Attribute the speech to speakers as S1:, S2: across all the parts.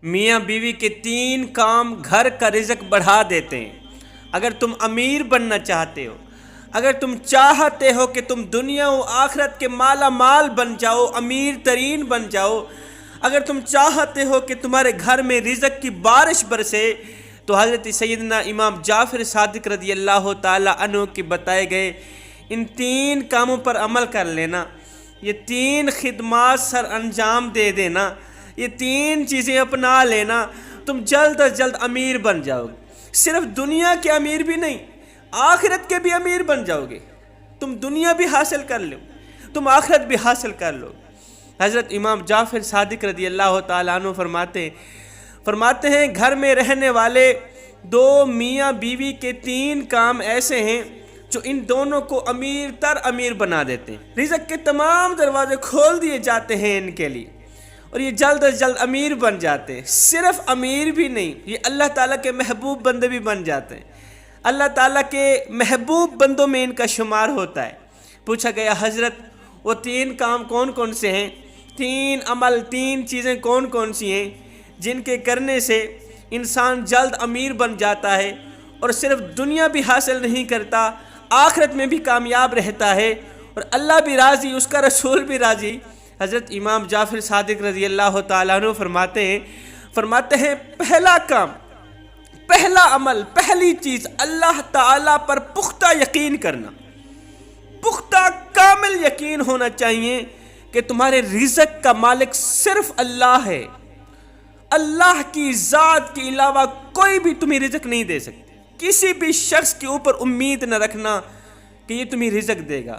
S1: میاں بیوی کے 3 کام گھر کا رزق بڑھا دیتے ہیں۔ اگر تم امیر بننا چاہتے ہو، اگر تم چاہتے ہو کہ تم دنیا و آخرت کے مالا مال بن جاؤ، امیر ترین بن جاؤ، اگر تم چاہتے ہو کہ تمہارے گھر میں رزق کی بارش برسے، تو حضرت سیدنا امام جعفر صادق رضی اللہ تعالی عنہ کے بتائے گئے ان 3 کاموں پر عمل کر لینا، یہ 3 خدمات سر انجام دے دینا، یہ 3 چیزیں اپنا لینا، تم جلد از جلد امیر بن جاؤ گے۔ صرف دنیا کے امیر بھی نہیں، آخرت کے بھی امیر بن جاؤ گے۔ تم دنیا بھی حاصل کر لو، تم آخرت بھی حاصل کر لو۔ حضرت امام جعفر صادق رضی اللہ تعالیٰ عنہ فرماتے ہیں گھر میں رہنے والے 2 میاں بیوی کے 3 کام ایسے ہیں جو ان دونوں کو امیر تر امیر بنا دیتے ہیں۔ رزق کے تمام دروازے کھول دیے جاتے ہیں ان کے لیے، اور یہ جلد از جلد امیر بن جاتے ہیں۔ صرف امیر بھی نہیں، یہ اللہ تعالیٰ کے محبوب بندے بھی بن جاتے ہیں۔ اللہ تعالیٰ کے محبوب بندوں میں ان کا شمار ہوتا ہے۔ پوچھا گیا حضرت وہ 3 کام کون کون سے ہیں؟ 3 عمل، 3 چیزیں کون کون سی ہیں جن کے کرنے سے انسان جلد امیر بن جاتا ہے اور صرف دنیا بھی حاصل نہیں کرتا، آخرت میں بھی کامیاب رہتا ہے، اور اللہ بھی راضی، اس کا رسول بھی راضی؟ حضرت امام جعفر صادق رضی اللہ تعالیٰ عنہ فرماتے ہیں پہلا کام، پہلا عمل، پہلی چیز اللہ تعالیٰ پر پختہ یقین کرنا، پختہ کامل یقین ہونا چاہیے کہ تمہارے رزق کا مالک صرف اللہ ہے۔ اللہ کی ذات کے علاوہ کوئی بھی تمہیں رزق نہیں دے سکتے۔ کسی بھی شخص کے اوپر امید نہ رکھنا کہ یہ تمہیں رزق دے گا،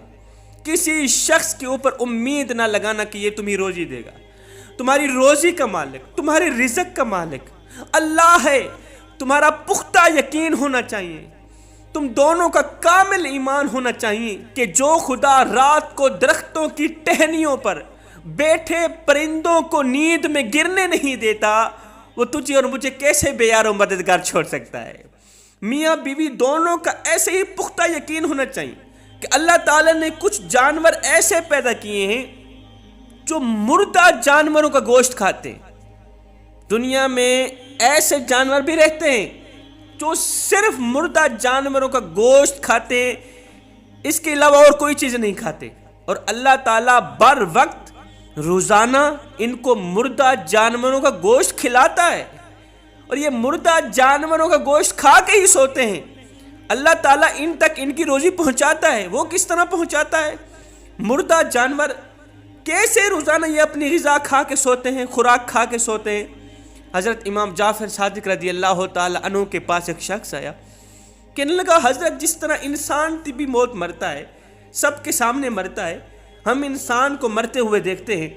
S1: کسی شخص کے اوپر امید نہ لگانا کہ یہ تمہیں روزی دے گا۔ تمہاری روزی کا مالک، تمہارے رزق کا مالک اللہ ہے۔ تمہارا پختہ یقین ہونا چاہیے، تم دونوں کا کامل ایمان ہونا چاہیے کہ جو خدا رات کو درختوں کی ٹہنیوں پر بیٹھے پرندوں کو نیند میں گرنے نہیں دیتا، وہ تجھے اور مجھے کیسے بے یار و مددگار چھوڑ سکتا ہے؟ میاں بیوی دونوں کا ایسے ہی پختہ یقین ہونا چاہیے کہ اللہ تعالیٰ نے کچھ جانور ایسے پیدا کیے ہیں جو مردہ جانوروں کا گوشت کھاتے ہیں۔ دنیا میں ایسے جانور بھی رہتے ہیں جو صرف مردہ جانوروں کا گوشت کھاتے ہیں، اس کے علاوہ اور کوئی چیز نہیں کھاتے، اور اللہ تعالیٰ بر وقت روزانہ ان کو مردہ جانوروں کا گوشت کھلاتا ہے، اور یہ مردہ جانوروں کا گوشت کھا کے ہی سوتے ہیں۔ اللہ تعالیٰ ان تک ان کی روزی پہنچاتا ہے۔ وہ کس طرح پہنچاتا ہے؟ مردہ جانور کیسے روزانہ یہ اپنی غذا کھا کے سوتے ہیں، خوراک کھا کے سوتے ہیں؟ حضرت امام جعفر صادق رضی اللہ تعالی عنہ کے پاس ایک شخص آیا، کہنے لگا حضرت جس طرح انسان طبی موت مرتا ہے، سب کے سامنے مرتا ہے، ہم انسان کو مرتے ہوئے دیکھتے ہیں،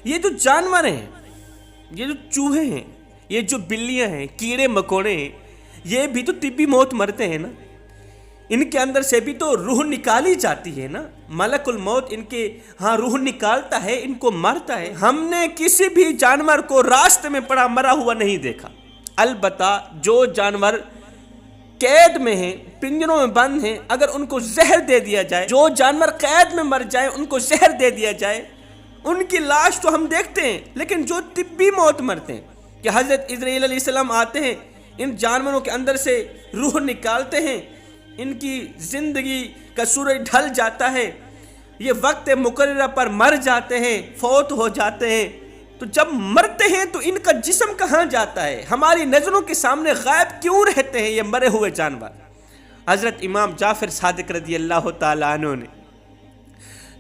S1: یہ جو جانور ہیں، یہ جو چوہے ہیں، یہ جو بلیاں ہیں، کیڑے مکوڑے ہیں، یہ بھی تو طبی موت مرتے ہیں نا، ان کے اندر سے بھی تو روح نکالی جاتی ہے نا، ملک الموت ان کے ہاں روح نکالتا ہے، ان کو مارتا ہے۔ ہم نے کسی بھی جانور کو راستے میں پڑا مرا ہوا نہیں دیکھا، البتہ جو جانور قید میں ہیں، پنجروں میں بند ہیں، اگر ان کو زہر دے دیا جائے، جو جانور قید میں مر جائے ان کو زہر دے دیا جائے، ان کی لاش تو ہم دیکھتے ہیں، لیکن جو طبی موت مرتے ہیں کہ حضرت اسرائیل علیہ السلام آتے ہیں، ان جانوروں کے اندر سے روح نکالتے ہیں، ان کی زندگی کا سورج ڈھل جاتا ہے، یہ وقت مقررہ پر مر جاتے ہیں، فوت ہو جاتے ہیں، تو جب مرتے ہیں تو ان کا جسم کہاں جاتا ہے؟ ہماری نظروں کے سامنے غائب کیوں رہتے ہیں یہ مرے ہوئے جانور؟ حضرت امام جعفر صادق رضی اللہ تعالیٰ عنہ نے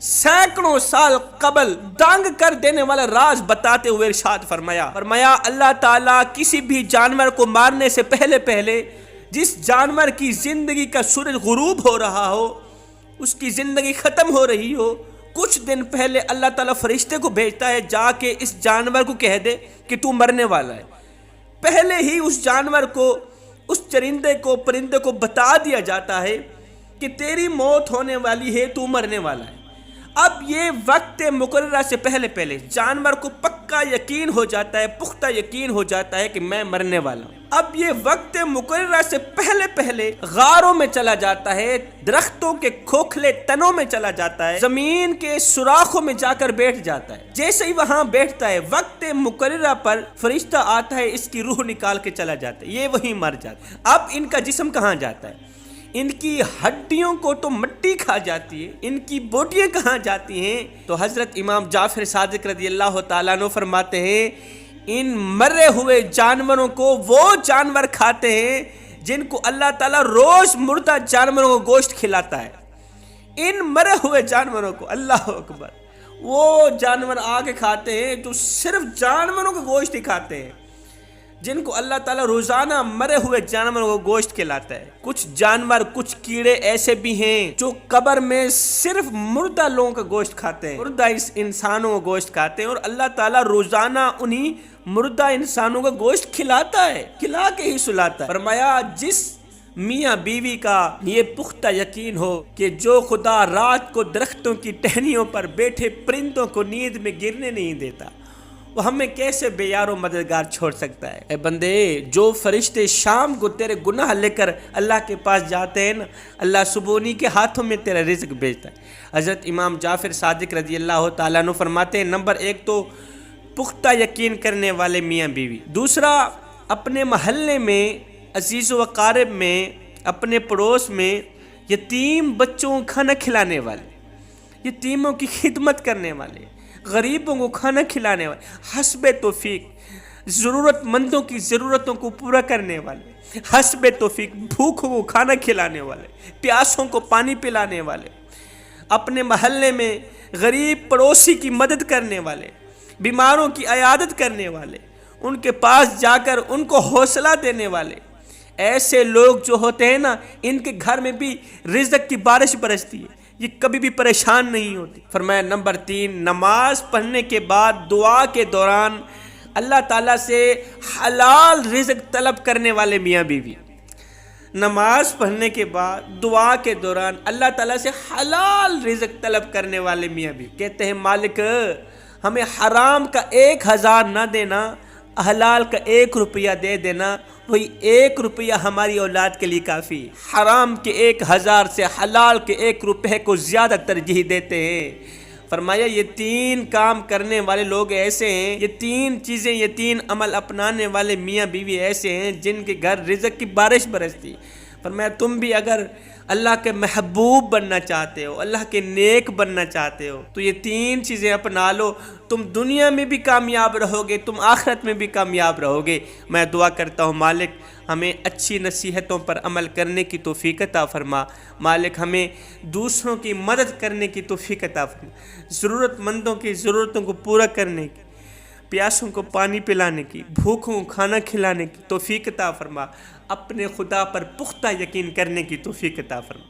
S1: سینکڑوں سال قبل دانگ کر دینے والا راز بتاتے ہوئے ارشاد فرمایا اللہ تعالیٰ کسی بھی جانور کو مارنے سے پہلے جس جانور کی زندگی کا سورج غروب ہو رہا ہو، اس کی زندگی ختم ہو رہی ہو، کچھ دن پہلے اللہ تعالیٰ فرشتے کو بھیجتا ہے، جا کے اس جانور کو کہہ دے کہ تو مرنے والا ہے۔ پہلے ہی اس جانور کو، اس چرندے کو، پرندے کو بتا دیا جاتا ہے کہ تیری موت ہونے والی ہے، تو مرنے والا ہے۔ اب یہ وقت مقررہ سے پہلے جانور کو پکا پکا یقین ہو جاتا ہے، پختہ یقین ہو جاتا ہے کہ میں مرنے والا ہوں۔ اب یہ وقت مقررہ سے پہلے پہلے غاروں میں چلا جاتا ہے، درختوں کے کھوکھلے تنوں میں چلا جاتا ہے، زمین کے سوراخوں میں جا کر بیٹھ جاتا ہے۔ جیسے ہی وہاں بیٹھتا ہے، وقت مقررہ پر فرشتہ آتا ہے، اس کی روح نکال کے چلا جاتا ہے، یہ وہیں مر جاتا ہے۔ اب ان کا جسم کہاں جاتا ہے؟ ان کی ہڈیوں کو تو مٹی کھا جاتی ہے، ان کی بوٹیاں کہاں جاتی ہیں؟ تو حضرت امام جعفر صادق رضی اللہ تعالیٰ عنہ فرماتے ہیں ان مرے ہوئے جانوروں کو وہ جانور کھاتے ہیں جن کو اللہ تعالیٰ روز مردہ جانوروں کو گوشت کھلاتا ہے۔ ان مرے ہوئے جانوروں کو، اللہ اکبر، وہ جانور آگے کھاتے ہیں جو صرف جانوروں کو گوشت ہی کھاتے ہیں، جن کو اللہ تعالیٰ روزانہ مرے ہوئے جانوروں کو گوشت کھلاتا ہے۔ کچھ جانور، کچھ کیڑے ایسے بھی ہیں جو قبر میں صرف مردہ لوگوں کا گوشت کھاتے ہیں، مردہ انسانوں کو گوشت کھاتے ہیں، اور اللہ تعالیٰ روزانہ انہی مردہ انسانوں کا گوشت کھلاتا ہے، کھلا کے ہی سلاتا ہے۔ فرمایا جس میاں بیوی کا یہ پختہ یقین ہو کہ جو خدا رات کو درختوں کی ٹہنیوں پر بیٹھے پرندوں کو نیند میں گرنے نہیں دیتا، وہ ہمیں کیسے بے یار و مددگار چھوڑ سکتا ہے؟ اے بندے، جو فرشتے شام کو تیرے گناہ لے کر اللہ کے پاس جاتے ہیں نا، اللہ صبح کے ہاتھوں میں تیرا رزق بھیجتا ہے۔ حضرت امام جعفر صادق رضی اللہ تعالیٰ عنہ فرماتے ہیں نمبر ایک تو پختہ یقین کرنے والے میاں بیوی، دوسرا اپنے محلے میں، عزیز و اقارب میں، اپنے پڑوس میں یتیم بچوں کو کھانا کھلانے والے، یتیموں کی خدمت کرنے والے، غریبوں کو کھانا کھلانے والے، حسب توفیق ضرورت مندوں کی ضرورتوں کو پورا کرنے والے، حسب توفیق بھوکوں کو کھانا کھلانے والے، پیاسوں کو پانی پلانے والے، اپنے محلے میں غریب پڑوسی کی مدد کرنے والے، بیماروں کی عیادت کرنے والے، ان کے پاس جا کر ان کو حوصلہ دینے والے، ایسے لوگ جو ہوتے ہیں نا، ان کے گھر میں بھی رزق کی بارش برستی ہے، یہ کبھی بھی پریشان نہیں ہوتی۔ فرمایا نمبر 3، نماز پڑھنے کے بعد دعا کے دوران اللہ تعالیٰ سے حلال رزق طلب کرنے والے میاں بیوی، نماز پڑھنے کے بعد دعا کے دوران اللہ تعالیٰ سے حلال رزق طلب کرنے والے میاں بیوی کہتے ہیں مالک ہمیں حرام کا 1000 نہ دینا، حلال کا 1 روپیہ دے دینا، وہی 1 روپیہ ہماری اولاد کے لیے کافی ہے۔ حرام کے 1000 سے حلال کے 1 روپے کو زیادہ ترجیح دیتے ہیں۔ فرمایا یہ 3 کام کرنے والے لوگ ایسے ہیں، یہ 3 چیزیں، یہ 3 عمل اپنانے والے میاں بیوی ایسے ہیں جن کے گھر رزق کی بارش برستی۔ فرمایا تم بھی اگر اللہ کے محبوب بننا چاہتے ہو، اللہ کے نیک بننا چاہتے ہو، تو یہ 3 چیزیں اپنا لو، تم دنیا میں بھی کامیاب رہو گے، تم آخرت میں بھی کامیاب رہو گے۔ میں دعا کرتا ہوں مالک ہمیں اچھی نصیحتوں پر عمل کرنے کی توفیق عطا فرما، مالک ہمیں دوسروں کی مدد کرنے کی توفیق عطا فرما، ضرورت مندوں کی ضرورتوں کو پورا کرنے کی، پیاسوں کو پانی پلانے کی، بھوکوں کو کھانا کھلانے کی توفیق عطا فرما، اپنے خدا پر پختہ یقین کرنے کی توفیق عطا فرما۔